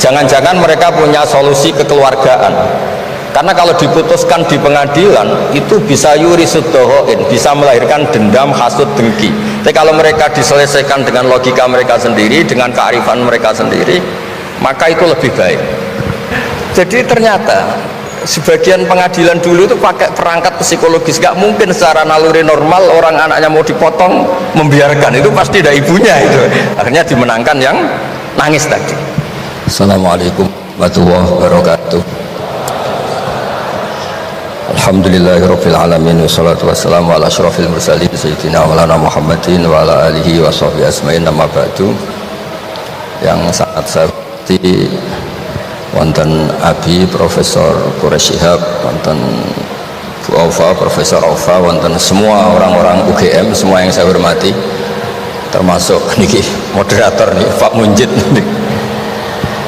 Jangan-jangan mereka punya solusi kekeluargaan. Karena kalau diputuskan di pengadilan itu bisa yurisuddohoin, bisa melahirkan dendam, hasud, dengki. Tapi kalau mereka diselesaikan dengan logika mereka sendiri, dengan kearifan mereka sendiri, maka itu lebih baik. Jadi ternyata sebagian pengadilan dulu itu pakai perangkat psikologis. Gak mungkin secara naluri normal orang anaknya mau dipotong membiarkan, itu pasti ada ibunya itu. Akhirnya dimenangkan yang nangis tadi. Assalamualaikum warahmatullahi wabarakatuh. Alhamdulillahirabbil alamin wassalatu wassalamu ala asyrofil mursalin sayyidina maulana Muhammadin wa ala alihi wa sahbihi asma'in amma ba'du. Yang sangat saya hormati wonten Abi Profesor Quraish Shihab, wonten Bu Aufa, Profesor Aufa, wonten semua orang-orang UGM, semua yang saya hormati, termasuk niki moderator nih Pak Munjid.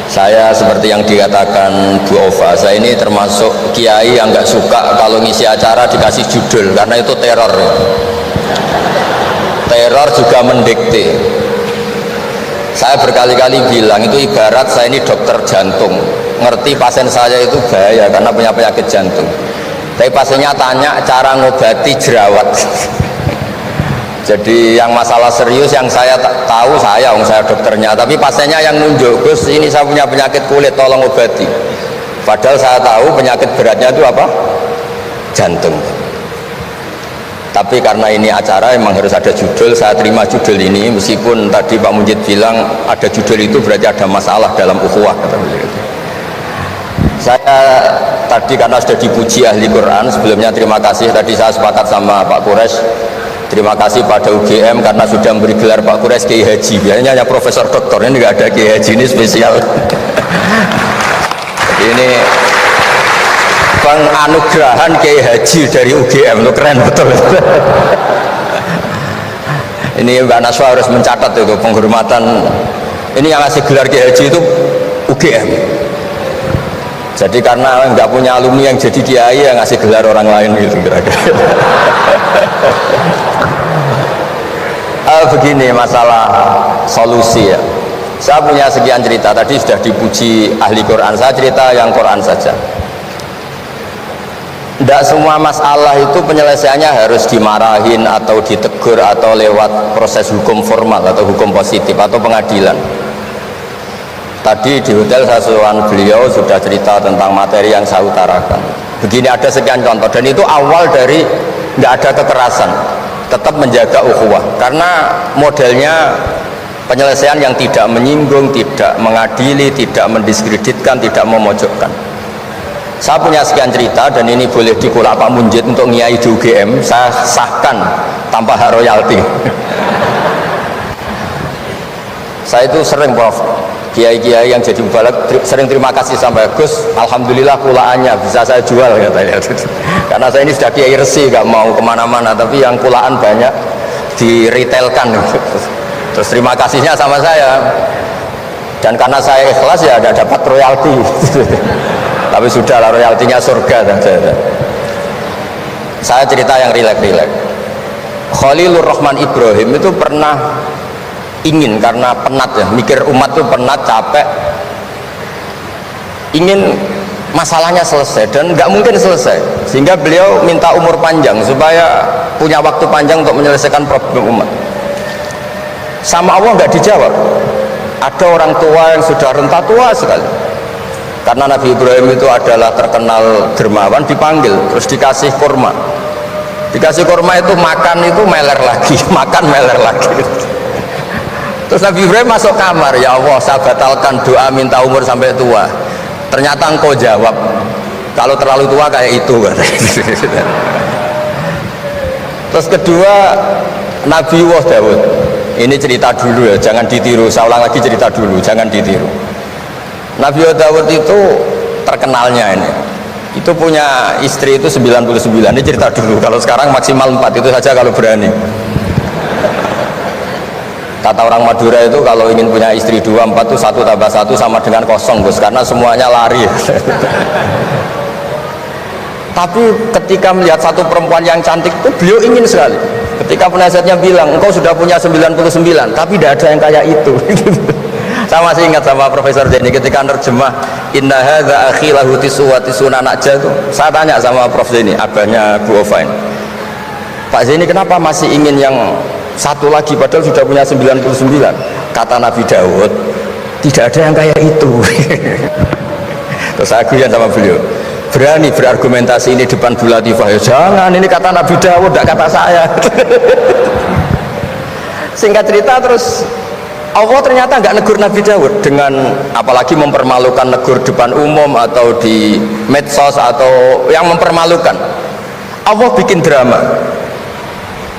Saya seperti yang dikatakan Bu Aufa, saya ini termasuk kiai yang nggak suka kalau ngisi acara dikasih judul, karena itu teror. Teror juga mendikte. Saya berkali-kali bilang itu ibarat saya ini dokter jantung, ngerti pasien saya itu bahaya karena punya penyakit jantung, tapi pasiennya tanya cara ngobati jerawat. Jadi yang masalah serius yang saya tahu saya dokternya, tapi pasiennya yang nunjuk, Gus ini saya punya penyakit kulit tolong obati, padahal saya tahu penyakit beratnya itu apa? Jantung. Tapi karena ini acara memang harus ada judul, saya terima judul ini, meskipun tadi Pak Munjid bilang ada judul itu berarti ada masalah dalam ukhuwah, kata beliau. Saya tadi karena sudah dipuji ahli Quran, sebelumnya terima kasih, tadi saya sepakat sama Pak Quraish, terima kasih pada UGM karena sudah memberi gelar Pak Quraish Kiai Haji, biasanya hanya Profesor Doktor, ini nggak ada Kiai Haji, ini spesial. Ini penganugerahan Kiai Haji dari UGM, itu keren betul. Ini Mbak Naswa harus mencatat itu penghormatan, ini yang ngasih gelar Kiai Haji itu UGM. Jadi karena nggak punya alumni yang jadi kiai, yang ngasih gelar orang lain gitu kira-kira. Begini masalah solusi ya. Saya punya sekian cerita, tadi sudah dipuji ahli Quran, saya cerita yang Quran saja. Tidak semua masalah itu penyelesaiannya harus dimarahin atau ditegur atau lewat proses hukum formal atau hukum positif atau pengadilan. Tadi di hotel saya sowan beliau sudah cerita tentang materi yang saya utarakan. Begini ada sekian contoh, dan itu awal dari nggak ada kekerasan, tetap menjaga ukhuwah, karena modelnya penyelesaian yang tidak menyinggung, tidak mengadili, tidak mendiskreditkan, tidak memojokkan. Saya punya sekian cerita dan ini boleh dikulak Pak Munjid untuk ngiai di UGM, saya sahkan tanpa hak royalti. Saya itu sering Prof, kiai-kiai yang jadi mubalak sering terima kasih sampai Gus, alhamdulillah kulaannya bisa saya jual katanya. Karena saya ini sudah kiai resi, gak mau kemana-mana, tapi yang kulaan banyak di retailkan. Terus terima kasihnya sama saya, dan karena saya ikhlas ya ada dapat royalti. Tapi sudah lah, royaltinya surga. Saya cerita yang rileks. Khalilur Rahman Ibrahim itu pernah ingin, karena penat ya, mikir umat itu penat, capek, ingin masalahnya selesai dan nggak mungkin selesai, sehingga beliau minta umur panjang supaya punya waktu panjang untuk menyelesaikan problem umat. Sama Allah nggak dijawab. Ada orang tua yang sudah renta tua sekali, karena Nabi Ibrahim itu adalah terkenal dermawan, dipanggil terus dikasih kurma. Dikasih kurma itu makan itu meler lagi, makan meler lagi. Terus Nabi Ibrahim masuk kamar, ya Allah saya batalkan doa minta umur sampai tua. Ternyata engkau jawab, kalau terlalu tua kayak itu. Terus kedua Nabi Daud, ini cerita dulu ya, jangan ditiru, saya ulang lagi cerita dulu, jangan ditiru. Nabi Daud itu terkenalnya ini, itu punya istri itu 99, ini cerita dulu, kalau sekarang maksimal 4, itu saja kalau berani. Kata orang Madura itu kalau ingin punya istri 2, 4 itu 1 tambah 1 sama dengan 0 Gus, karena semuanya lari. Tapi ketika melihat satu perempuan yang cantik itu beliau ingin sekali. Ketika penasihatnya bilang engkau sudah punya 99, tapi tidak ada yang kayak itu. Saya masih ingat sama Profesor Zaini ketika nerjemah inna hadza akhi lahu tisuna najah itu. Saya tanya sama Prof Zaini, abahnya Bu Ovain. Pak Zaini, kenapa masih ingin yang satu lagi padahal sudah punya 99? Kata Nabi Daud, tidak ada yang kayak itu. Terus saya guyon sama beliau, berani berargumentasi ini depan Bu Latifah, ya jangan, ini kata Nabi Daud, tidak kata saya. Singkat cerita, terus Allah ternyata nggak negur Nabi Daud dengan apalagi mempermalukan, negur depan umum atau di medsos atau yang mempermalukan. Allah bikin drama,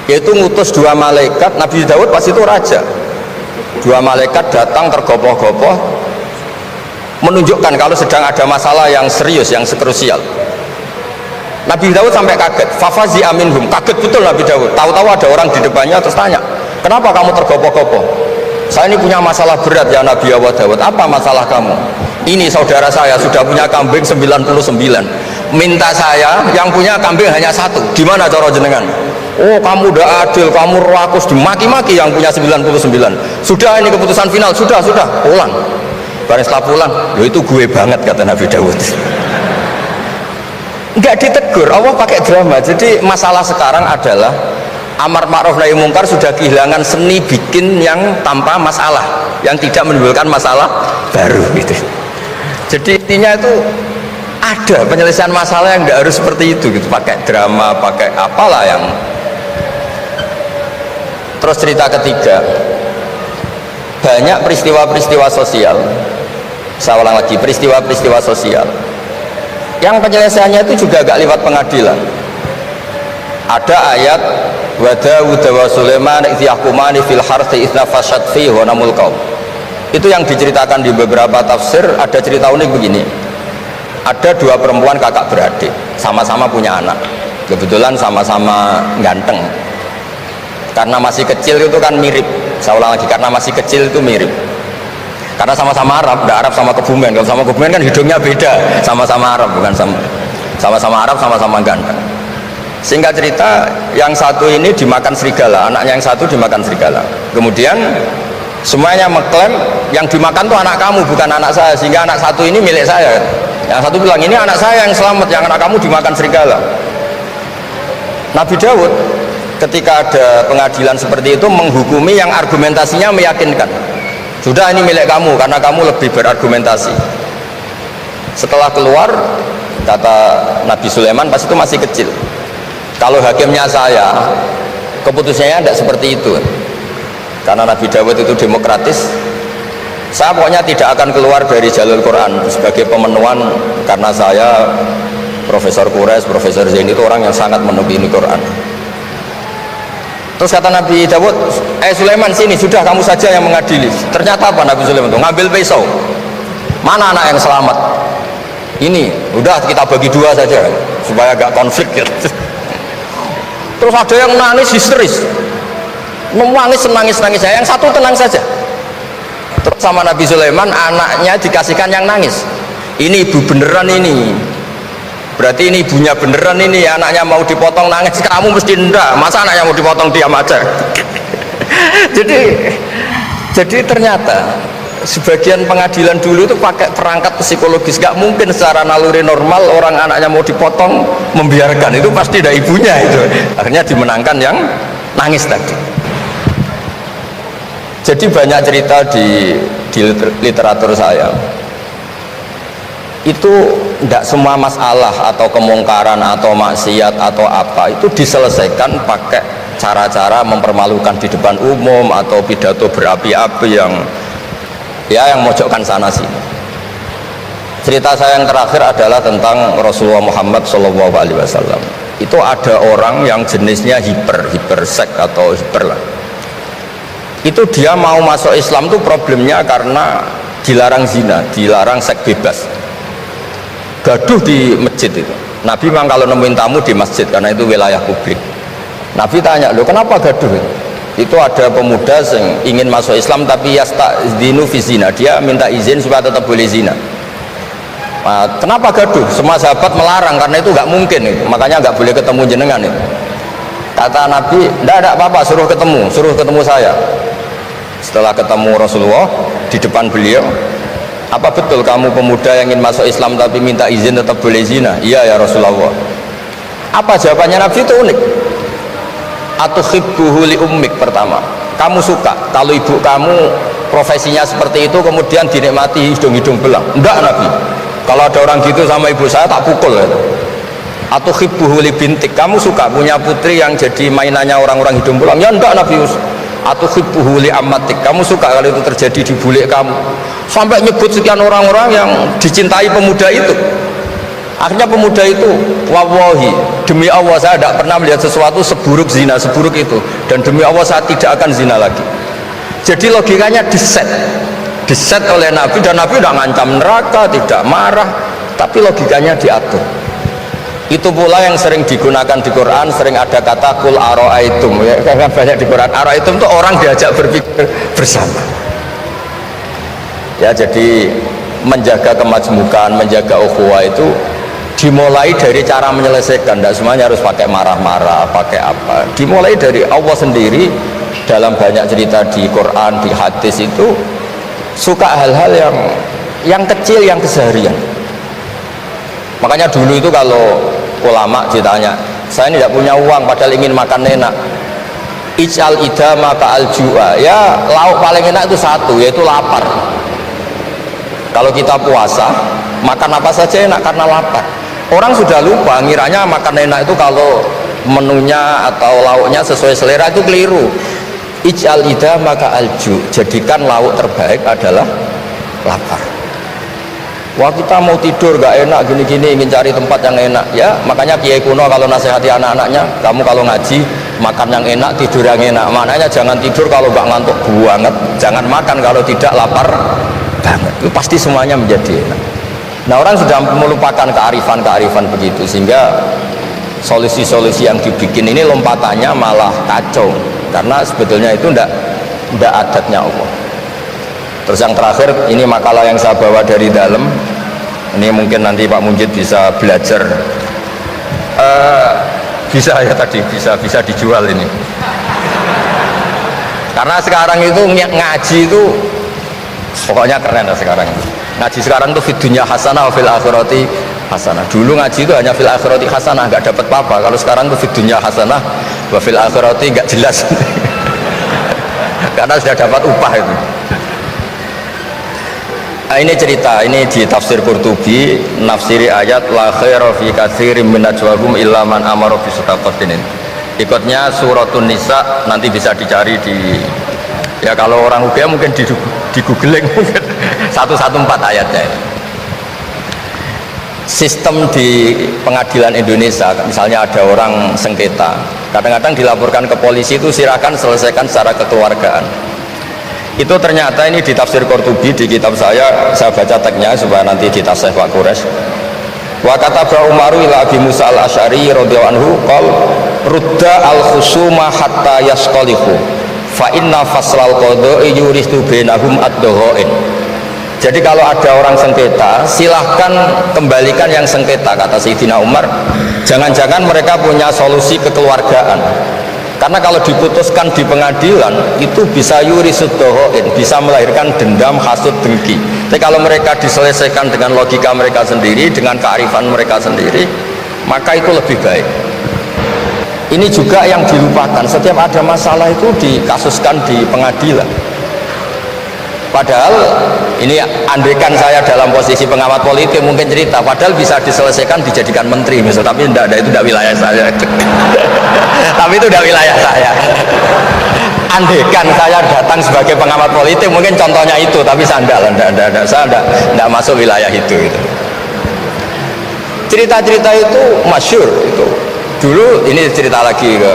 yaitu ngutus 2 malaikat. Nabi Daud pas itu raja, 2 malaikat datang tergopoh-gopoh menunjukkan kalau sedang ada masalah yang serius, yang sekrusial. Nabi Daud sampai kaget, fafazi aminhum, kaget betul Nabi Daud. Tahu-tahu ada orang di depannya terus tanya, kenapa kamu tergopoh-gopoh? Saya ini punya masalah berat ya Nabi Allah Daud. Apa masalah kamu? Ini saudara saya sudah punya kambing 99, minta saya yang punya kambing hanya 1. Gimana cara jenengan? Oh, kamu udah adil, kamu rakus, dimaki-maki yang punya 99. Sudah, ini keputusan final, sudah pulang. Bareng setelah pulang, loh itu gue banget kata Nabi Daud. Enggak ditegur, Allah pakai drama. Jadi masalah sekarang adalah amar ma'ruf nahi mungkar sudah kehilangan seni bikin yang tanpa masalah, yang tidak menimbulkan masalah baru gitu. Jadi intinya itu ada penyelesaian masalah yang tidak harus seperti itu gitu, pakai drama, pakai apalah yang. Terus cerita ketiga, banyak peristiwa-peristiwa sosial, saya ulang lagi, peristiwa-peristiwa sosial yang penyelesaiannya itu juga agak lewat pengadilan. Ada ayat wa Daud wa Sulaiman idh yahkumani fil harthi idh nafashat fihi wa namul qaum. Itu yang diceritakan di beberapa tafsir. Ada cerita unik begini, ada 2 perempuan kakak beradik, sama-sama punya anak, kebetulan sama-sama ganteng. Karena masih kecil itu kan mirip, saya ulang lagi, karena masih kecil itu mirip, karena sama-sama Arab, tidak Arab sama Kebumen. Kalau sama Kebumen kan hidungnya beda, sama-sama Arab, bukan sama-sama Arab, sama-sama ganteng. Singkat cerita, yang satu ini dimakan serigala, anaknya yang satu dimakan serigala. Kemudian semuanya mengklaim yang dimakan tuh anak kamu, bukan anak saya, sehingga anak satu ini milik saya. Yang satu bilang, ini anak saya yang selamat, yang anak kamu dimakan serigala. Nabi Daud ketika ada pengadilan seperti itu menghukumi yang argumentasinya meyakinkan. Sudah, ini milik kamu karena kamu lebih berargumentasi. Setelah keluar, kata Nabi Sulaiman pas itu masih kecil, kalau hakimnya saya, keputusannya tidak seperti itu. Karena Nabi Dawud itu demokratis, saya pokoknya tidak akan keluar dari jalur Quran sebagai pemenuhan, karena saya Profesor Quraisy, Profesor Zaini itu orang yang sangat menekuni Quran. Terus kata Nabi Dawud, Sulaiman sini, sudah kamu saja yang mengadili. Ternyata apa Nabi Sulaiman itu? Ngambil pisau. Mana anak yang selamat? Ini, udah kita bagi 2 saja supaya agak konflik gitu. Terus ada yang nangis histeris, nangis, yang satu tenang saja. Terus sama Nabi Sulaiman, anaknya dikasihkan yang nangis. Ini ibu beneran ini, berarti ini ibunya beneran ini, anaknya mau dipotong nangis, kamu mesti enggak, masa anaknya mau dipotong diam aja. jadi ternyata sebagian pengadilan dulu itu pakai perangkat psikologis, gak mungkin secara naluri normal orang anaknya mau dipotong membiarkan, itu pasti dari ibunya itu. Akhirnya dimenangkan yang nangis tadi. Jadi banyak cerita di literatur saya itu tidak semua masalah atau kemungkaran atau maksiat atau apa itu diselesaikan pakai cara-cara mempermalukan di depan umum atau pidato berapi-api yang mojokkan sana sini. Cerita saya yang terakhir adalah tentang Rasulullah Muhammad SAW. Itu ada orang yang jenisnya hipersek atau hiper lah. Itu dia mau masuk Islam tuh problemnya karena dilarang zina, dilarang seks bebas, gaduh di masjid itu. Nabi memang kalau nemuin tamu di masjid karena itu wilayah publik. Nabi tanya, loh kenapa gaduh? Itu ada pemuda yang ingin masuk Islam tapi yasta'dzinu fi zina, dia minta izin supaya tetap boleh zina. Nah, kenapa gaduh? Semua sahabat melarang karena itu nggak mungkin itu. Makanya nggak boleh ketemu jenengan itu. Kata Nabi, tidak apa-apa, suruh ketemu saya. setelah ketemu Rasulullah di depan beliau, apa betul kamu pemuda yang ingin masuk Islam tapi minta izin tetap boleh zina? Iya ya Rasulullah. Apa jawabannya Nabi itu unik. Atuhibbuhu li ummik, pertama, kamu suka kalau ibu kamu profesinya seperti itu kemudian dinikmati hidung-hidung belang? Enggak Nabi, kalau ada orang gitu sama ibu saya tak pukul ya. Atuhibbuhu li bintik, kamu suka punya putri yang jadi mainannya orang-orang hidung belang? Ya enggak Nabi. Atuhibbuhu li ammatik, kamu suka kalau itu terjadi di bule kamu? Sampai nyebut sekian orang-orang yang dicintai pemuda itu. Akhirnya pemuda itu, wallahi, demi Allah saya tidak pernah melihat sesuatu seburuk zina, seburuk itu, dan demi Allah saya tidak akan zina lagi. Jadi logikanya diset oleh Nabi, dan Nabi tidak ngancam neraka, tidak marah, tapi logikanya diatur. Itu pula yang sering digunakan di Quran, sering ada kata kul aro'aitum ya, karena banyak di Quran. Aro'aitum itu orang diajak berpikir bersama ya. Jadi menjaga kemajmukan, menjaga ukhuwah itu dimulai dari cara menyelesaikan. Tidak semuanya harus pakai marah-marah, pakai apa, dimulai dari Allah sendiri. Dalam banyak cerita di Quran, di hadis itu suka hal-hal yang kecil, yang keseharian. Makanya dulu itu kalau ulama ditanya, saya ini tidak punya uang padahal ingin makan enak, ij'al idama ka'al ju'a, ya lauk paling enak itu satu, yaitu lapar. Kalau kita puasa makan apa saja enak karena lapar. Orang sudah lupa, ngiranya makan enak itu kalau menunya atau lauknya sesuai selera, itu keliru. Ij'al idama ka'al ju', jadikan lauk terbaik adalah lapar. Wah kita mau tidur gak enak gini-gini, ingin cari tempat yang enak ya. Makanya kiai kuno kalau nasihati anak-anaknya, kamu kalau ngaji makan yang enak, tidur yang enak. Maknanya jangan tidur kalau gak ngantuk banget, jangan makan kalau tidak lapar banget. Itu pasti semuanya menjadi enak. Nah orang sudah melupakan kearifan-kearifan begitu, sehingga solusi-solusi yang dibikin ini lompatannya malah kacau, karena sebetulnya itu ndak adatnya Allah. Terus yang terakhir, ini makalah yang saya bawa dari dalam. Ini mungkin nanti Pak Munjid bisa belajar. Bisa ya tadi, bisa dijual ini. Karena sekarang itu ngaji itu pokoknya keren lah sekarang. Ngaji sekarang tuh fid dunya hasanah wa fil akhirati hasanah. Dulu ngaji itu hanya fil akhirati hasanah, nggak dapat apa-apa. Kalau sekarang tuh fid dunya hasanah wa fil akhirati nggak jelas. Karena sudah dapat upah itu. Nah, ini cerita, ini di tafsir Qurtubi, nafsiri ayat la khaira fi katsirin min najwahum illa man amara bi shadaqatin. Ikutnya suratun Nisa, nanti bisa dicari di, ya kalau orang UGM mungkin di googling mungkin 114 ayatnya. Sistem di pengadilan Indonesia, misalnya ada orang sengketa, kadang-kadang dilaporkan ke polisi itu silakan selesaikan secara kekeluargaan. Itu ternyata ini di tafsir Qurtubi, di kitab saya baca teksnya supaya nanti ditafsir Pak Quraisy. Wa kataba Umaru ila Abi Musa al-Asy'ari radhiyallahu anhu qol rudda al-khusuma hatta yasqalihu fa inna faslal qada'i yuristu bainahum ad-dhahain. Jadi kalau ada orang sengketa, silahkan kembalikan yang sengketa, kata Sayyidina Umar. Jangan-jangan mereka punya solusi kekeluargaan. Karena kalau diputuskan di pengadilan itu bisa yurisud dhahain, bisa melahirkan dendam, hasud, dengki. Tapi kalau mereka diselesaikan dengan logika mereka sendiri, dengan kearifan mereka sendiri, maka itu lebih baik. Ini juga yang dilupakan, setiap ada masalah itu dikasuskan di pengadilan. Padahal ini andaikan saya dalam posisi pengamat politik mungkin cerita, padahal bisa diselesaikan dijadikan menteri misal, tapi tidak ada, itu tidak wilayah saya. Tapi itu tidak wilayah saya. Andaikan saya datang sebagai pengamat politik mungkin contohnya itu, tapi saya tidak masuk wilayah itu. Cerita-cerita itu masyhur itu. Dulu ini cerita lagi ke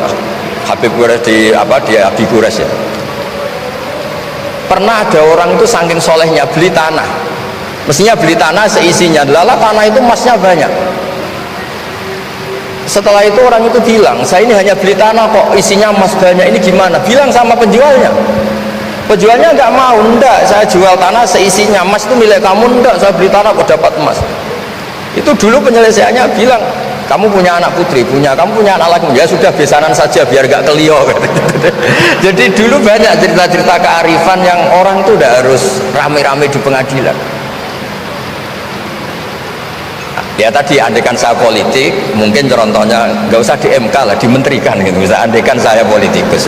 Habib Quraisy di Abi Quraisy ya. Pernah ada orang itu saking solehnya beli tanah, mestinya beli tanah seisinya, lala tanah itu emasnya banyak. Setelah itu orang itu bilang, saya ini hanya beli tanah kok isinya emas banyak, ini gimana? Bilang sama penjualnya. Penjualnya nggak mau, enggak, saya jual tanah seisinya, emas itu milik kamu, enggak, saya beli tanah kok dapat emas. Itu dulu penyelesaiannya bilang, kamu punya anak putri, kamu punya anak laki, ya sudah besanan saja biar gak kelio. Jadi dulu banyak cerita-cerita kearifan yang orang itu udah harus rame-rame di pengadilan. Ya tadi andaikan saya politik, mungkin contohnya nggak usah di MK lah, dimenterikan gitu. Bisa andaikan saya politikus,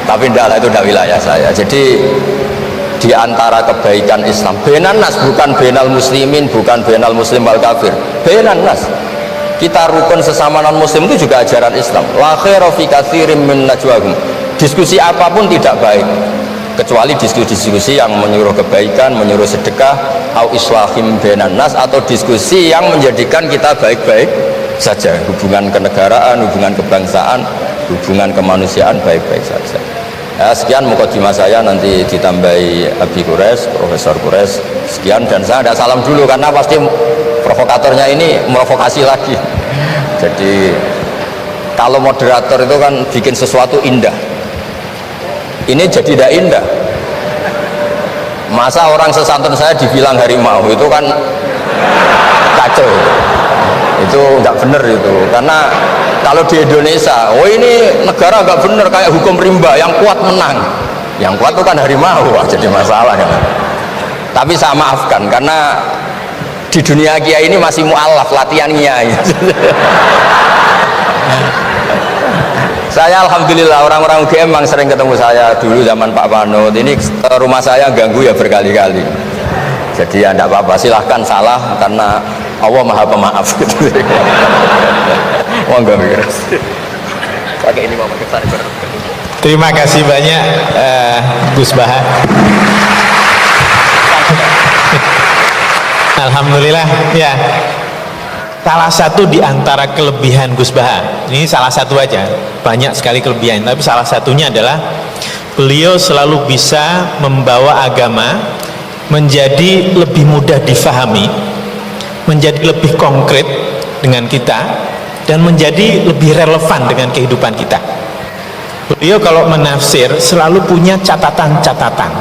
tapi tidak lah, itu tidak wilayah saya. Jadi di antara kebaikan Islam, benan nas, bukan benal muslimin, bukan benal muslim wal kafir, benan nas. Kita rukun sesama non muslim itu juga ajaran Islam. La khaira fi katsirin min najwahum. Diskusi apapun tidak baik kecuali diskusi-diskusi yang menyuruh kebaikan, menyuruh sedekah, au islahim benan nas, atau diskusi yang menjadikan kita baik-baik saja, hubungan kenegaraan, hubungan kebangsaan, hubungan kemanusiaan baik-baik saja. Ya, sekian mukadimah saya, nanti ditambahi Abi Qures, Profesor Qures, sekian, dan saya ada salam dulu karena pasti provokatornya ini provokasi lagi. Jadi kalau moderator itu kan bikin sesuatu indah, ini jadi tidak indah. Masa orang sesantun saya dibilang harimau, itu kan kacau. Itu nggak bener itu. Karena kalau di Indonesia, oh ini negara nggak bener, kayak hukum rimba, yang kuat menang. Yang kuat itu kan harimau, wah, jadi masalah kan. Tapi saya maafkan karena di dunia kiai ini masih mu'alaf, latihan kiai. Saya alhamdulillah orang-orang UGM memang sering ketemu saya dulu zaman Pak Panut. Ini rumah saya ganggu ya berkali-kali. Jadi ya tidak apa-apa, silahkan salah karena Allah Maha Pemaaf. Monggo pakai ini mau pakai. Terima kasih banyak Gus Baha. Alhamdulillah ya. Salah satu di antara kelebihan Gus Baha, ini salah satu aja, banyak sekali kelebihan, tapi salah satunya adalah beliau selalu bisa membawa agama menjadi lebih mudah difahami, menjadi lebih konkret dengan kita, dan menjadi lebih relevan dengan kehidupan kita. Beliau kalau menafsir selalu punya catatan-catatan.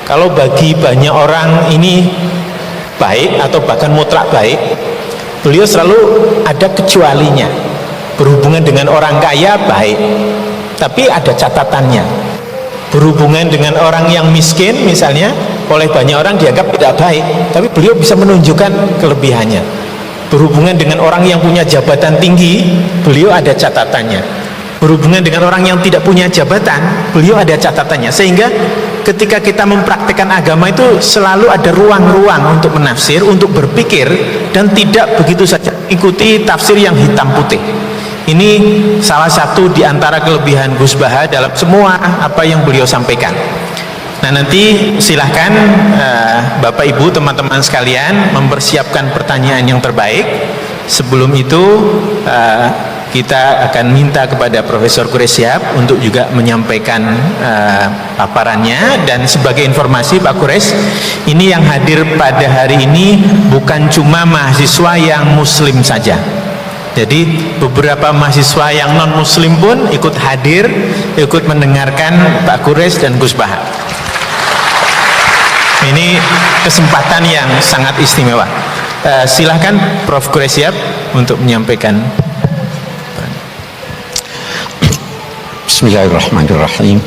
Kalau bagi banyak orang ini baik atau bahkan mutlak baik, beliau selalu ada kecualinya. Berhubungan dengan orang kaya baik, tapi ada catatannya. Berhubungan dengan orang yang miskin misalnya, oleh banyak orang dianggap tidak baik, tapi beliau bisa menunjukkan kelebihannya. Berhubungan dengan orang yang punya jabatan tinggi, beliau ada catatannya. Berhubungan dengan orang yang tidak punya jabatan, beliau ada catatannya. Sehingga ketika kita mempraktikkan agama itu selalu ada ruang-ruang untuk menafsir, untuk berpikir, dan tidak begitu saja ikuti tafsir yang hitam putih. Ini salah satu di antara kelebihan Gus Baha dalam semua apa yang beliau sampaikan. Nah, nanti silahkan Bapak Ibu, teman-teman sekalian mempersiapkan pertanyaan yang terbaik. Sebelum itu kita akan minta kepada Profesor Qures Shihab untuk juga menyampaikan paparannya. Dan sebagai informasi Pak Qures, ini yang hadir pada hari ini bukan cuma mahasiswa yang muslim saja. Jadi beberapa mahasiswa yang non muslim pun ikut hadir, ikut mendengarkan Pak Qures dan Gus Baha. Ini kesempatan yang sangat istimewa. Silahkan Prof. Qures Shihab untuk menyampaikan. Bismillahirrahmanirrahim.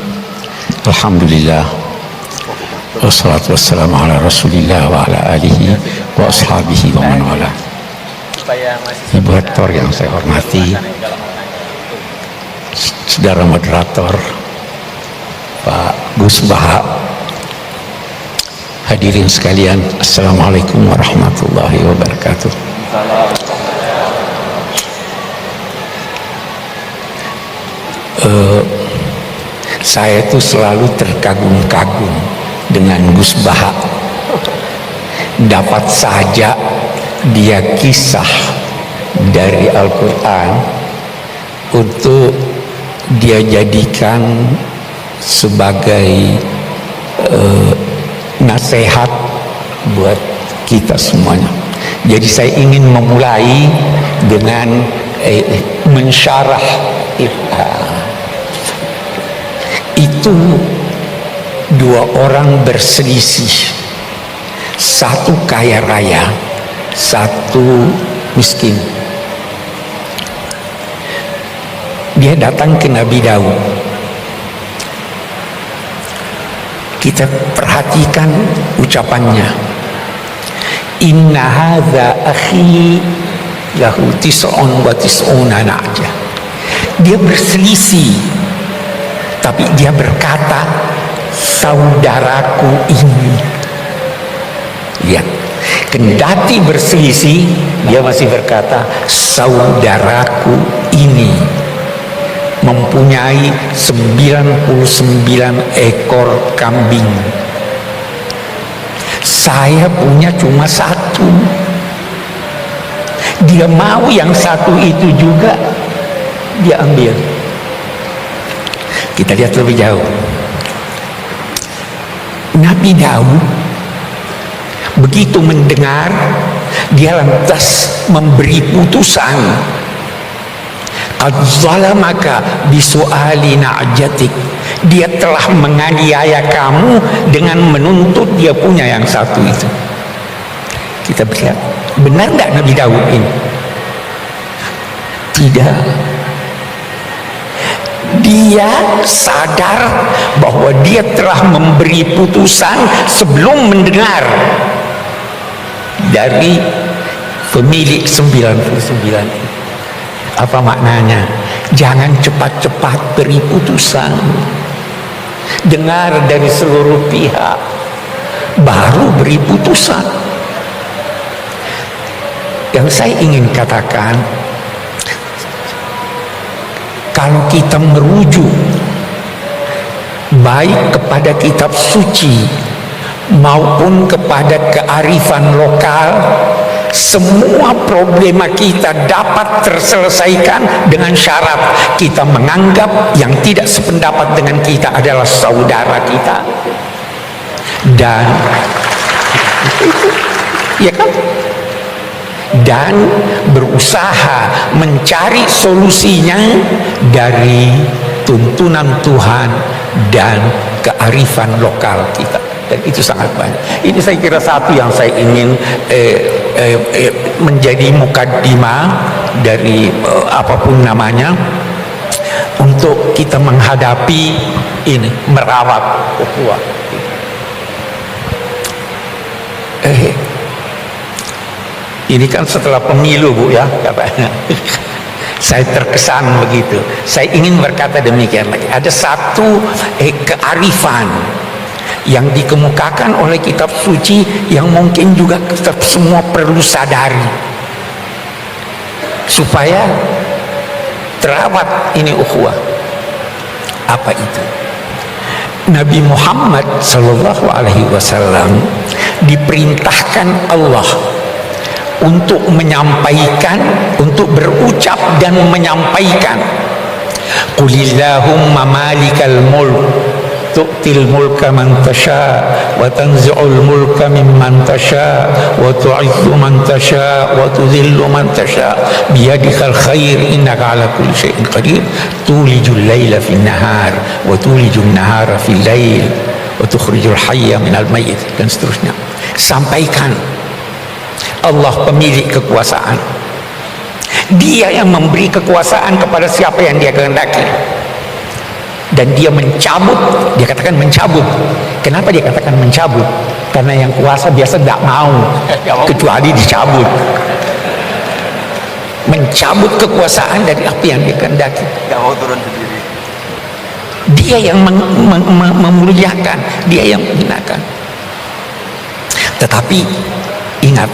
Alhamdulillah. Wassalatu wassalamu ala Rasulillah wa ala alihi wa ashabihi wa man wala. Ibu Rektor yang saya hormati, saudara moderator, Pak Gus Baha, hadirin sekalian, assalamualaikum warahmatullahi wabarakatuh. Saya itu selalu terkagum-kagum dengan Gus Baha. Dapat saja dia kisah dari Al-Quran untuk dia jadikan sebagai nasihat buat kita semuanya. Jadi saya ingin memulai dengan mensyarah itu. Dua orang berselisih, satu kaya raya, satu miskin. Dia datang ke Nabi Daud. Kita perhatikan ucapannya. Inna hadza akhi lahu tis'un wa tis'una na'jah. Dia berselisih, tapi dia berkata, saudaraku ini. Lihat, kendati berselisih, dia masih berkata, saudaraku ini mempunyai 99 ekor kambing. Saya punya cuma satu. Dia mau yang satu itu juga dia ambil. Kita lihat lebih jauh. Nabi Daud begitu mendengar, dia lantas memberi putusan. Qad zalamaka bisu'ali na'jatik. Dia telah menganiaya kamu dengan menuntut dia punya yang satu itu. Kita lihat, benar tidak Nabi Daud ini? Tidak. Dia sadar bahwa dia telah memberi putusan sebelum mendengar dari pemilik 99. Apa maknanya? Jangan cepat-cepat beri putusan. Dengar dari seluruh pihak, baru beri putusan. Yang saya ingin katakan, kalau kita merujuk baik kepada kitab suci maupun kepada kearifan lokal, semua problema kita dapat terselesaikan dengan syarat kita menganggap yang tidak sependapat dengan kita adalah saudara kita, dan ya kan, dan berusaha mencari solusinya dari tuntunan Tuhan dan kearifan lokal kita. Dan itu sangat banyak. Ini saya kira satu yang saya ingin menjadi mukaddimah dari apapun namanya, untuk kita menghadapi ini, merawat ukhuwah. Ini kan setelah pemilu, Bu, ya katanya. Saya terkesan begitu. Saya ingin berkata demikian lagi. Ada satu kearifan yang dikemukakan oleh kitab suci yang mungkin juga kita semua perlu sadari supaya terawat ini ukhuwah. Apa itu? Nabi Muhammad sallallahu alaihi wasallam diperintahkan Allah untuk menyampaikan, untuk berucap dan menyampaikan, Qulillahumma malikal mulk tu'til mulka man tasha wa tanzi'ul mulka mimman tasha wa tu'izzu man tasha wa tudhillu man tasha biyadikal khair innaka ala kulli syai'in qadir tulijul laila fin nahar wa tulijul nahara fil lail wa tukhrijul hayya minal mayyit, dan seterusnya. Sampaikan, Allah pemilik kekuasaan. Dia yang memberi kekuasaan kepada siapa yang dia kehendaki. Dan dia mencabut, dia katakan mencabut. Kenapa dia katakan mencabut? Karena yang kuasa biasa tidak mau kecuali dicabut. Mencabut kekuasaan dari apa yang dia kehendaki. Tidak mau turun sendiri. Dia yang memuliakan, dia yang menghinakan. Tetapi ingat,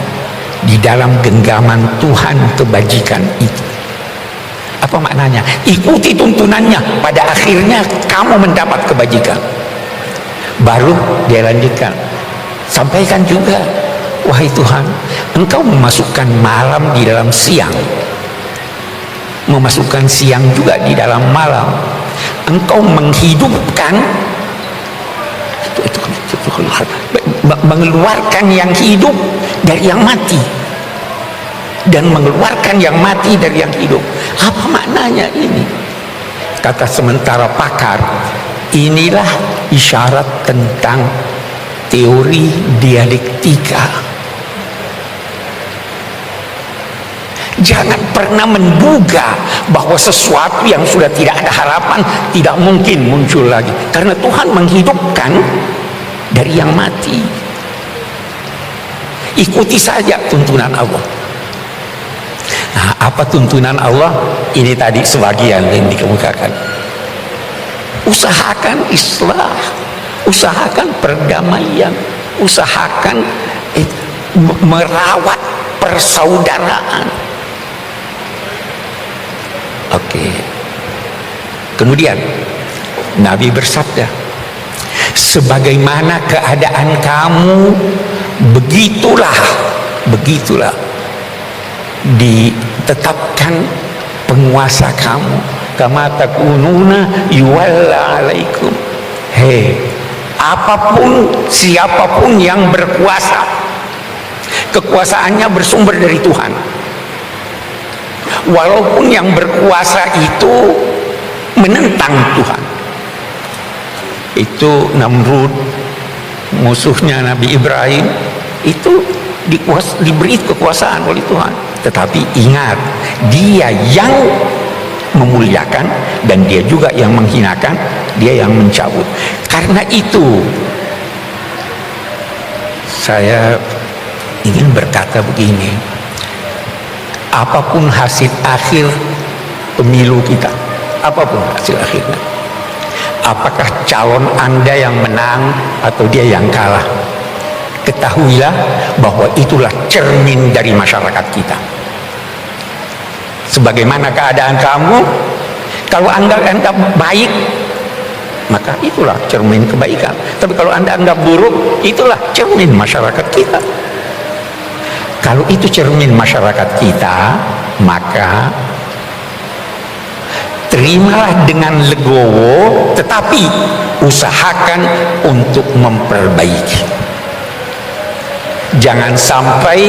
di dalam genggaman Tuhan kebajikan itu, apa maknanya? Ikuti tuntunannya, pada akhirnya kamu mendapat kebajikan. Baru dia lanjutkan, sampaikan juga, wahai Tuhan, Engkau memasukkan malam di dalam siang, memasukkan siang juga di dalam malam. Engkau menghidupkan, mengeluarkan yang hidup dari yang mati, dan mengeluarkan yang mati dari yang hidup. Apa maknanya ini? Kata sementara pakar, inilah isyarat tentang teori dialektika. Jangan pernah menduga bahwa sesuatu yang sudah tidak ada harapan tidak mungkin muncul lagi, karena Tuhan menghidupkan dari yang mati. Ikuti saja tuntunan Allah. Nah, apa tuntunan Allah? Ini tadi sebagian yang dikemukakan. Usahakan islah, usahakan perdamaian, usahakan merawat persaudaraan. Oke. Kemudian Nabi bersabda, sebagaimana keadaan kamu, begitulah ditetapkan penguasa kamu. Kama takununa yuwalla alaikum. Apapun, siapapun yang berkuasa, kekuasaannya bersumber dari Tuhan. Walaupun yang berkuasa itu menentang Tuhan. Itu Namrud, musuhnya Nabi Ibrahim, itu diberi kekuasaan oleh Tuhan. Tetapi ingat, dia yang memuliakan dan dia juga yang menghinakan, dia yang mencabut. Karena itu saya ingin berkata begini, apapun hasil akhir pemilu kita, apapun hasil akhirnya, apakah calon Anda yang menang atau dia yang kalah, ketahuilah bahwa itulah cermin dari masyarakat kita. Sebagaimana keadaan kamu, kalau Anda anggap baik, maka itulah cermin kebaikan. Tapi kalau Anda anggap buruk, itulah cermin masyarakat kita. Kalau itu cermin masyarakat kita, maka terimalah dengan legowo, tetapi usahakan untuk memperbaiki. Jangan sampai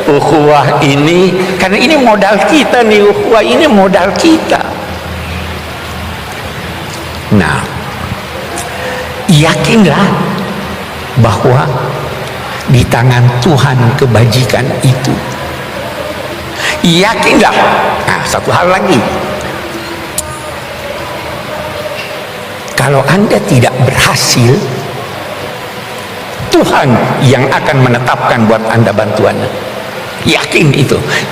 ukhuwah ini, karena ini modal kita nih, ukhuwah ini modal kita. Nah, yakinlah bahwa di tangan Tuhan kebajikan itu. Yakinlah. Nah, satu hal lagi, kalau Anda tidak berhasil, Tuhan yang akan menetapkan buat Anda bantuannya. Yakin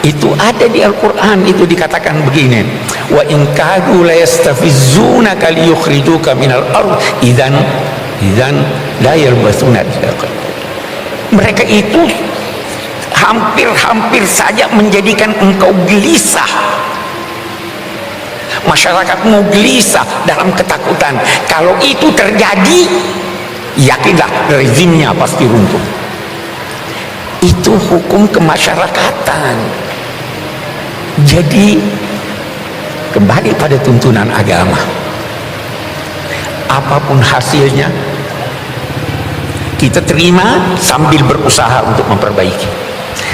itu ada di Al-Quran. Itu dikatakan begini, wa in kadu la yastafizunaka liyukhrijuka minal ard idzan la yalbasuna. Mereka itu hampir saja menjadikan engkau gelisah, masyarakatmu gelisah dalam ketakutan. Kalau itu terjadi, yakinlah rezimnya pasti runtuh. Itu hukum kemasyarakatan. Jadi kembali pada tuntunan agama, apapun hasilnya kita terima sambil berusaha untuk memperbaiki,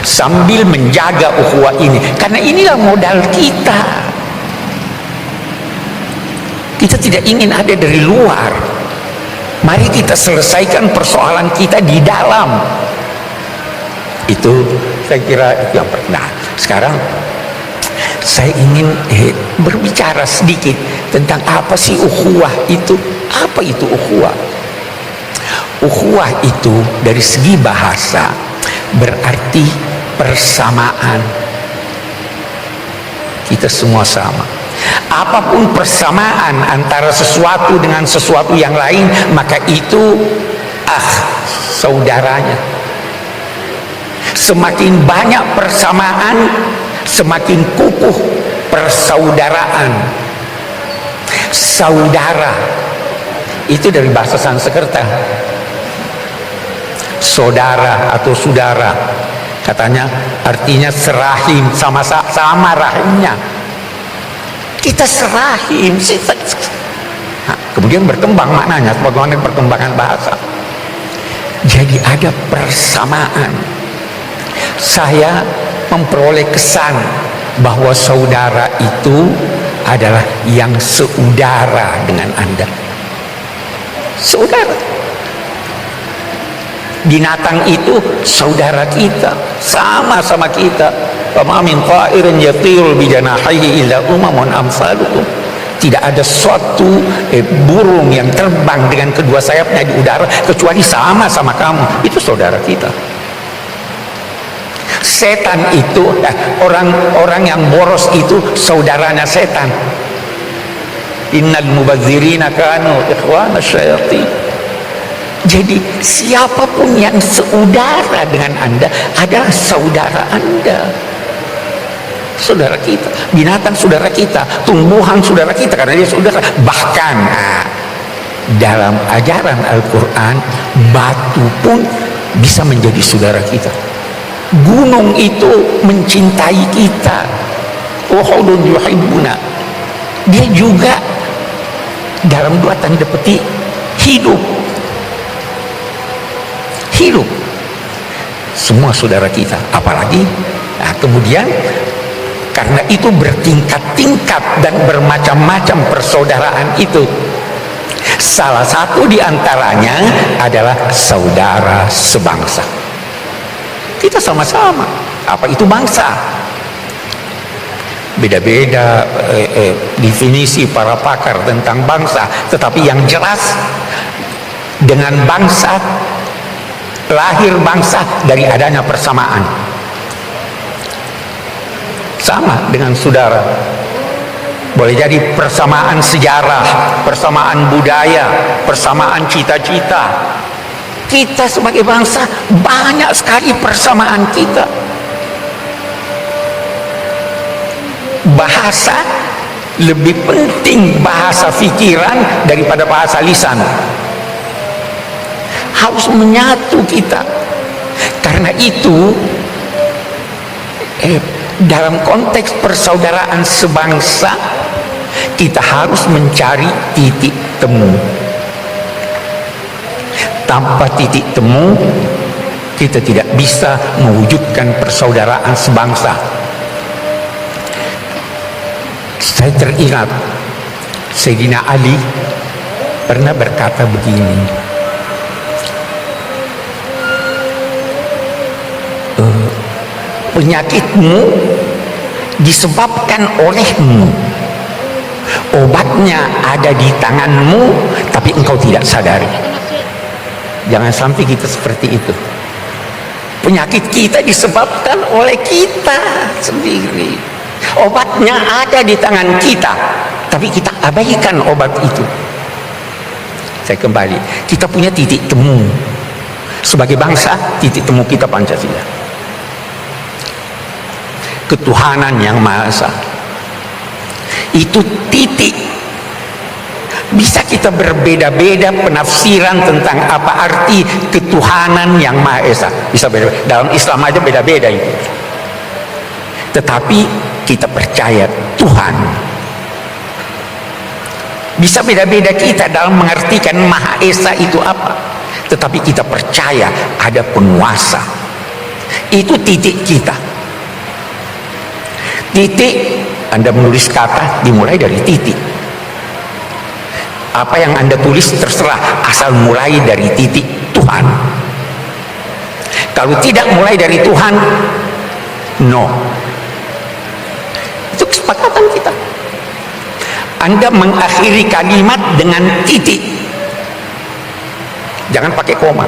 sambil menjaga ukhuwah ini, karena inilah modal kita. Kita tidak ingin ada dari luar. Mari kita selesaikan persoalan kita di dalam. Itu saya kira itu yang pertama. Nah, sekarang saya ingin berbicara sedikit tentang apa sih ukhuwah itu. Apa itu ukhuwah? Ukhuwah itu dari segi bahasa berarti persamaan. Kita semua sama. Apapun persamaan antara sesuatu dengan sesuatu yang lain, maka itu saudaranya. Semakin banyak persamaan, semakin kukuh persaudaraan. Saudara itu dari bahasa Sanskerta, saudara atau saudara, katanya artinya serahim, sama rahimnya. Kita serahim. Nah, kemudian berkembang maknanya sebagaimana perkembangan bahasa. Jadi ada persamaan. Saya memperoleh kesan bahwa saudara itu adalah yang seudara dengan Anda. Saudara. Binatang itu saudara kita, sama-sama kita. wa ma min ta'irin yatiru bi janahihi illa umamun amsalukum. Tidak ada suatu burung yang terbang dengan kedua sayapnya di udara kecuali sama kamu. Itu saudara kita. Setan itu, orang yang boros itu saudaranya setan. Innal mubadzirina kanu ikhwana syayatin. Jadi siapapun yang seudara dengan Anda adalah saudara Anda. Saudara kita, binatang saudara kita, tumbuhan saudara kita, karena dia saudara. Bahkan dalam ajaran Al-Quran, batu pun bisa menjadi saudara kita. Gunung itu mencintai kita. Uhudun yuhibbuna. Dia juga dalam dua tanda petik hidup. Semua saudara kita. Apalagi kemudian karena itu bertingkat-tingkat dan bermacam-macam persaudaraan itu. Salah satu di antaranya adalah saudara sebangsa. Kita sama-sama. Apa itu bangsa? Beda-beda definisi para pakar tentang bangsa, tetapi yang jelas dengan bangsa, lahir bangsa dari adanya persamaan. Sama dengan saudara. Boleh jadi persamaan sejarah, persamaan budaya, persamaan cita-cita. Kita sebagai bangsa banyak sekali persamaan kita. Bahasa lebih penting, bahasa pikiran daripada bahasa lisan. Harus menyatu kita. Karena itu dalam konteks persaudaraan sebangsa, kita harus mencari titik temu. Tanpa titik temu, kita tidak bisa mewujudkan persaudaraan sebangsa. Saya teringat Sayyidina Ali pernah berkata begini, penyakitmu disebabkan olehmu, obatnya ada di tanganmu, tapi engkau tidak sadari. Jangan sampai kita seperti itu. Penyakit kita disebabkan oleh kita sendiri, obatnya ada di tangan kita, tapi kita abaikan obat itu. Saya kembali, kita punya titik temu sebagai bangsa. Titik temu kita Pancasila, ketuhanan yang Maha Esa. Itu titik. Bisa kita berbeda-beda penafsiran tentang apa arti ketuhanan yang Maha Esa. Bisa beda, dalam Islam aja beda-beda itu. Tetapi kita percaya Tuhan. Bisa beda-beda kita dalam mengartikan Maha Esa itu apa, tetapi kita percaya ada penguasa. Itu titik kita. Titik, Anda menulis kata dimulai dari titik. Apa yang Anda tulis terserah, asal mulai dari titik Tuhan. Kalau tidak mulai dari Tuhan, no. Itu kesepakatan kita. Anda mengakhiri kalimat dengan titik, jangan pakai koma.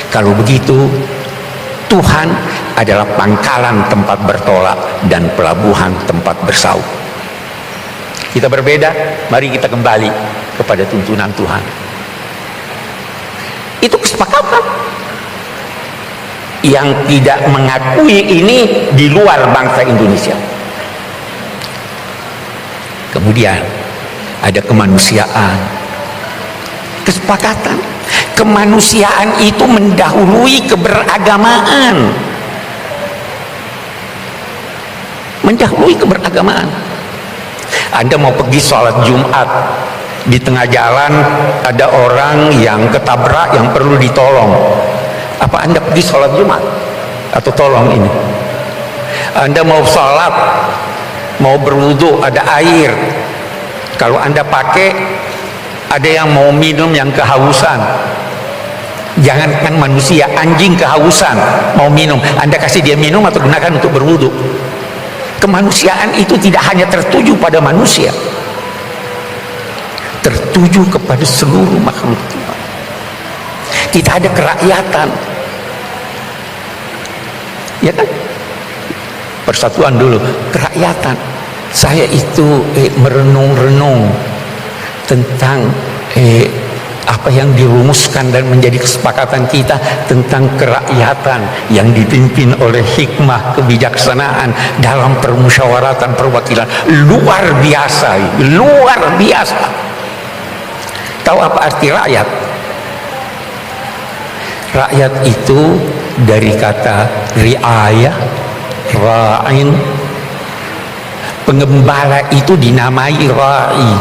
Kalau begitu, Tuhan adalah pangkalan tempat bertolak dan pelabuhan tempat bersau. Kita berbeda, mari kita kembali kepada tuntunan Tuhan. Itu kesepakatan. Yang tidak mengakui ini di luar bangsa Indonesia. Kemudian ada kemanusiaan, kesepakatan. Kemanusiaan itu mendahului keberagamaan. Mendahului keberagamaan. Anda mau pergi sholat Jumat, di tengah jalan ada orang yang ketabrak yang perlu ditolong. Apa Anda pergi sholat Jumat atau tolong ini? Anda mau sholat, mau berwudu, ada air, kalau Anda pakai, ada yang mau minum yang kehausan, Jangankan manusia, anjing kehausan mau minum, Anda kasih dia minum atau gunakan untuk berwudu. Kemanusiaan itu tidak hanya tertuju pada manusia, tertuju kepada seluruh makhluk. Kita ada kerakyatan, ya kan? Persatuan dulu, kerakyatan. Saya itu merenung-renung tentang apa yang dirumuskan dan menjadi kesepakatan kita tentang kerakyatan yang dipimpin oleh hikmah kebijaksanaan dalam permusyawaratan perwakilan. Luar biasa, luar biasa. Tahu apa arti rakyat? Rakyat itu dari kata riayah, ra'in. Pengembala itu dinamai ra'i,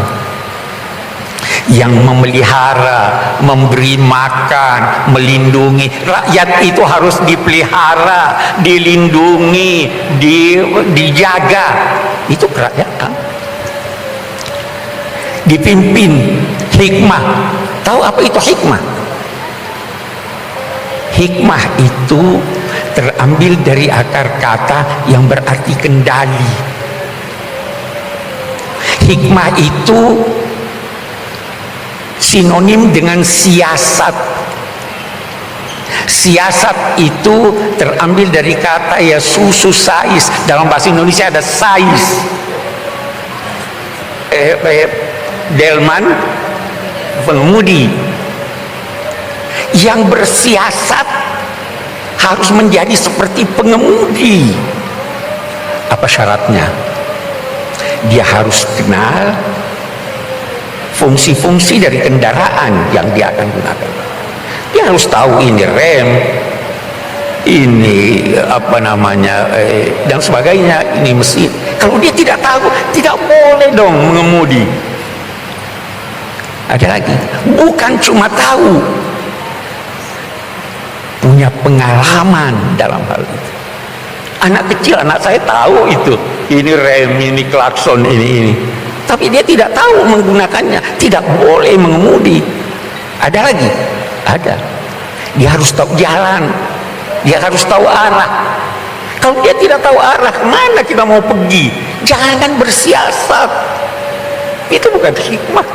yang memelihara, memberi makan, melindungi. Rakyat itu harus dipelihara, dilindungi, dijaga. Itu kerakyatan. Dipimpin hikmah. Tahu apa itu hikmah? Hikmah itu terambil dari akar kata yang berarti kendali. Hikmah itu sinonim dengan siasat. Siasat itu terambil dari kata ya susu sais. Dalam bahasa Indonesia ada sais. Delman, pengemudi. Yang bersiasat harus menjadi seperti pengemudi. Apa syaratnya? Dia harus kenal fungsi-fungsi dari kendaraan yang dia akan gunakan. Dia harus tahu ini rem, ini apa namanya, dan sebagainya, ini mesin. Kalau dia tidak tahu, tidak boleh dong mengemudi. Ada lagi, bukan cuma tahu, punya pengalaman dalam hal itu. Anak kecil, anak saya tahu itu, ini rem, ini klakson, ini. Tapi dia tidak tahu menggunakannya, tidak boleh mengemudi. Ada lagi, ada. Dia harus tahu jalan, dia harus tahu arah. Kalau dia tidak tahu arah, kemana kita mau pergi? Jangan bersiasat. Itu bukan hikmah.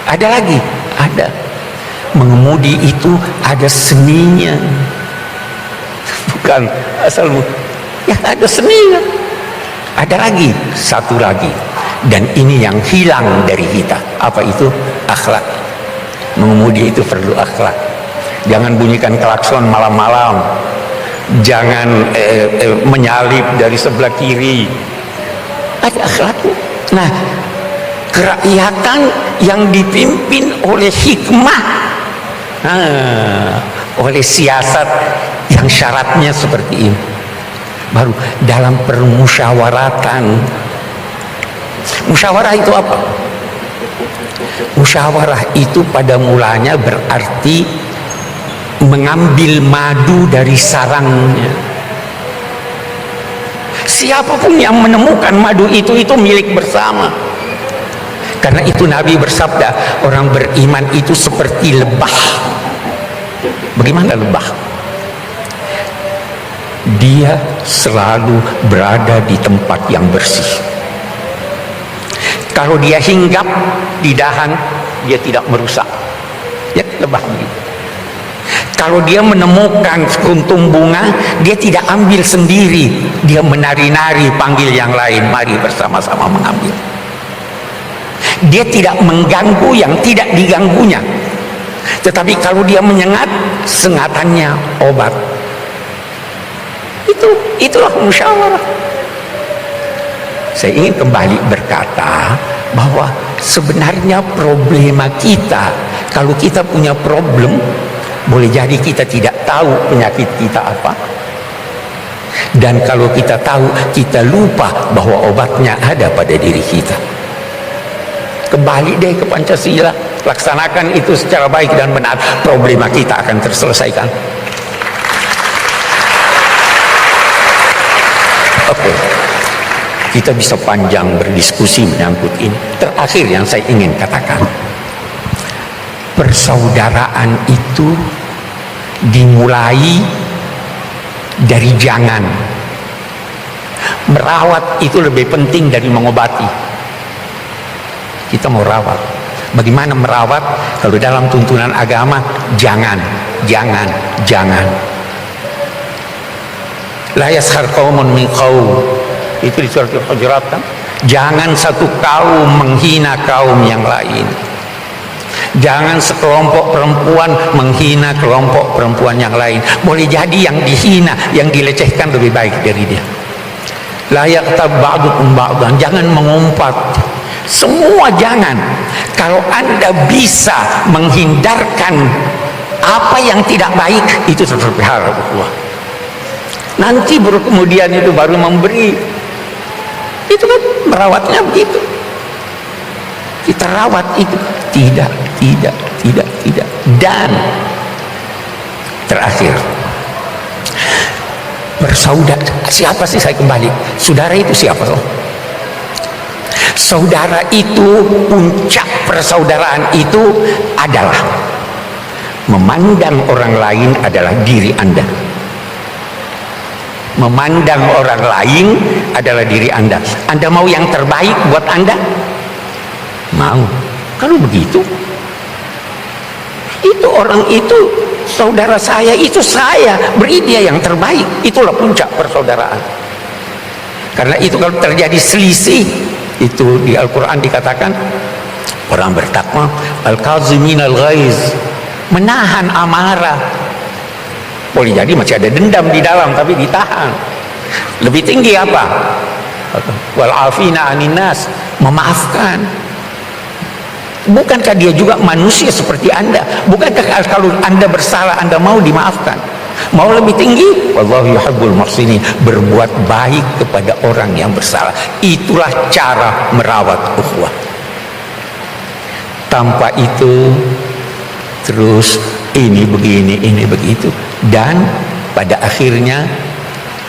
Ada lagi, ada. Mengemudi itu ada seninya. Bukan asal, ya ada seninya. Ada lagi, satu lagi, dan ini yang hilang dari kita. Apa itu? Akhlak. Mengemudi itu perlu akhlak. Jangan bunyikan klakson malam-malam. Jangan menyalip dari sebelah kiri. Ada akhlaknya. Nah, kerakyatan yang dipimpin oleh hikmah, oleh siasat yang syaratnya seperti ini, baru dalam permusyawaratan. Musyawarah itu apa? Musyawarah itu pada mulanya berarti mengambil madu dari sarangnya. Siapapun yang menemukan madu itu milik bersama. Karena itu Nabi bersabda, orang beriman itu seperti lebah. Bagaimana lebah? Dia selalu berada di tempat yang bersih. Kalau dia hinggap di dahan, dia tidak merusak. Ya, lebah begitu. Kalau dia menemukan kuntum bunga, dia tidak ambil sendiri, dia menari-nari panggil yang lain, mari bersama-sama mengambil. Dia tidak mengganggu yang tidak diganggunya. Tetapi kalau dia menyengat, sengatannya obat. Itulah musyawarah. Saya ingin kembali berkata bahwa sebenarnya problema kita, kalau kita punya problem, boleh jadi kita tidak tahu penyakit kita apa. Dan kalau kita tahu, kita lupa bahwa obatnya ada pada diri kita. Kembali deh ke Pancasila, laksanakan itu secara baik dan benar, problema kita akan terselesaikan. Oke, kita bisa panjang berdiskusi menyangkut ini. Terakhir yang saya ingin katakan, persaudaraan itu dimulai dari jangan. Merawat itu lebih penting dari mengobati. Kita mau rawat. Bagaimana merawat? Kalau dalam tuntunan agama, jangan. La yaskhar qaumun min qaum. Itu di surat Al-Hujurat kan? Jangan satu kaum menghina kaum yang lain. Jangan sekelompok perempuan menghina kelompok perempuan yang lain. Boleh jadi yang dihina, yang dilecehkan lebih baik dari dia. La yaqtab ba'dukum ba'dan. Jangan mengumpat. Semua jangan. Kalau Anda bisa menghindarkan apa yang tidak baik, itu terpelihara ukhuwah. Nanti baru kemudian itu baru memberi. Itu kan merawatnya begitu. Kita rawat itu. Tidak. Dan terakhir, bersaudara. Siapa sih, saya kembali, saudara itu siapa toh? Saudara itu, puncak persaudaraan itu adalah memandang orang lain adalah diri Anda. Memandang orang lain adalah diri Anda. Anda mau yang terbaik buat Anda? Mau. Kalau begitu, itu orang itu saudara saya, itu saya, beri dia yang terbaik. Itulah puncak persaudaraan. Karena itu kalau terjadi selisih, itu di Al-Quran dikatakan orang bertakwa al-kaziminal ghaiz, menahan amarah. Boleh jadi masih ada dendam di dalam tapi ditahan. Lebih tinggi apa? Wal afina anin nas, memaafkan. Bukankah dia juga manusia seperti Anda? Bukankah kalau Anda bersalah Anda mau dimaafkan? Mau lebih tinggi? Wallahu yuhibbul muhsinin, berbuat baik kepada orang yang bersalah. Itulah cara merawat ukhuwah. Tanpa itu terus ini begini, ini begitu. Dan pada akhirnya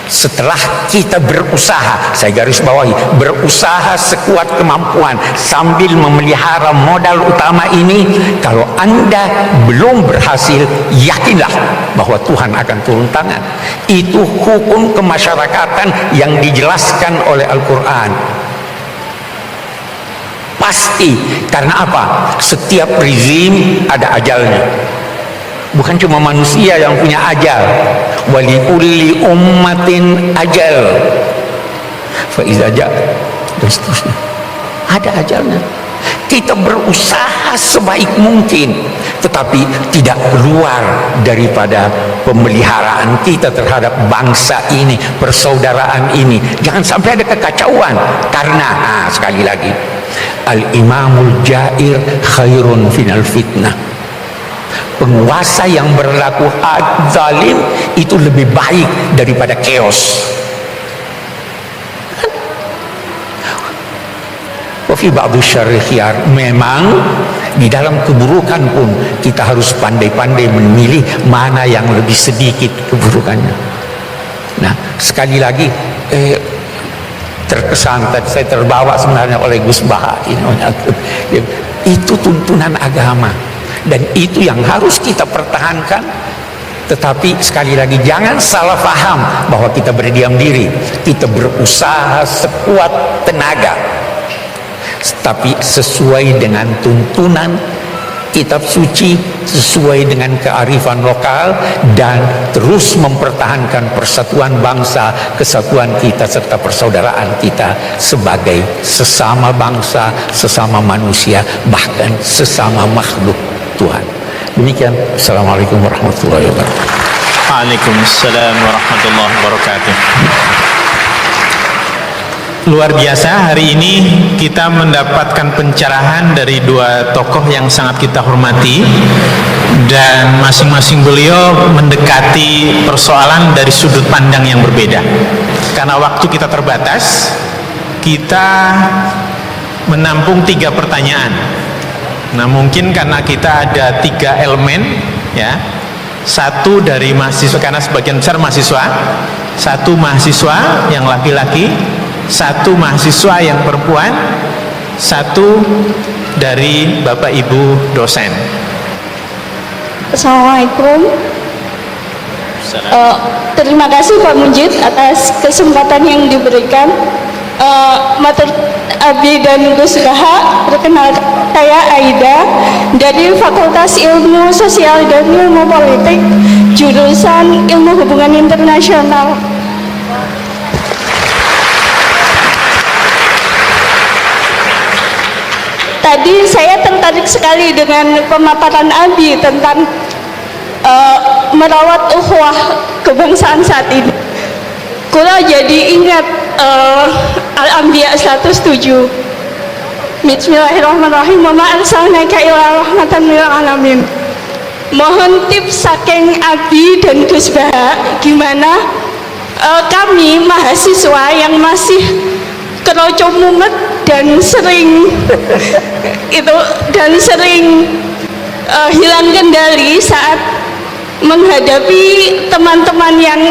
setelah kita berusaha, saya garis bawahi, berusaha sekuat kemampuan sambil memelihara modal utama ini, kalau Anda belum berhasil, yakinlah bahwa Tuhan akan turun tangan. Itu hukum kemasyarakatan yang dijelaskan oleh Al-Quran. Pasti. Karena apa? Setiap rezim ada ajalnya. Bukan cuma manusia yang punya ajal. Wali kulli ummatin ajal. Fa iza ja, dan seterusnya. Ada ajalnya. Kita berusaha sebaik mungkin, tetapi tidak keluar daripada pemeliharaan kita terhadap bangsa ini, persaudaraan ini. Jangan sampai ada kekacauan. Karena sekali lagi, al-imamul jair khairun final fitnah. Penguasa yang berlaku zalim itu lebih baik daripada chaos. Wafi ba'du syarri khiyar. Memang di dalam keburukan pun kita harus pandai-pandai memilih mana yang lebih sedikit keburukannya. Nah, sekali lagi terkesan saya terbawa sebenarnya oleh Gus Baha ini. Itu tuntunan agama. Dan itu yang harus kita pertahankan. Tetapi sekali lagi jangan salah paham bahwa kita berdiam diri. Kita berusaha sekuat tenaga, tapi sesuai dengan tuntunan kitab suci, sesuai dengan kearifan lokal, dan terus mempertahankan persatuan bangsa, kesatuan kita, serta persaudaraan kita sebagai sesama bangsa, sesama manusia, bahkan sesama makhluk Tuhan. Demikian. Assalamualaikum warahmatullahi wabarakatuh. Waalaikumsalam warahmatullahi wabarakatuh. Luar biasa, hari ini kita mendapatkan pencerahan dari dua tokoh yang sangat kita hormati, dan masing-masing beliau mendekati persoalan dari sudut pandang yang berbeda. Karena waktu kita terbatas, kita menampung 3 pertanyaan. Nah, mungkin karena kita ada 3 elemen, ya, 1 dari mahasiswa, karena sebagian besar mahasiswa, 1 mahasiswa yang laki-laki, 1 mahasiswa yang perempuan, 1 dari Bapak Ibu dosen. Assalamualaikum. Terima kasih Pak Mujid atas kesempatan yang diberikan. Matur Abi dan Gus Baha, perkenalkan saya Aida dari Fakultas Ilmu Sosial dan Ilmu Politik, jurusan Ilmu Hubungan Internasional. Tadi saya tertarik sekali dengan pemaparan Abi tentang merawat ukhuwah kebangsaan saat ini. Kula jadi ingat Al-Anbiya 107. Bismillahirrahmanirrahim. Wa ma arsalnaka illa rahmatan lil alamin. Mohon tips saking Abi dan Gus Baha, gimana kami mahasiswa yang masih keroco mumet dan sering hilang kendali saat menghadapi teman-teman yang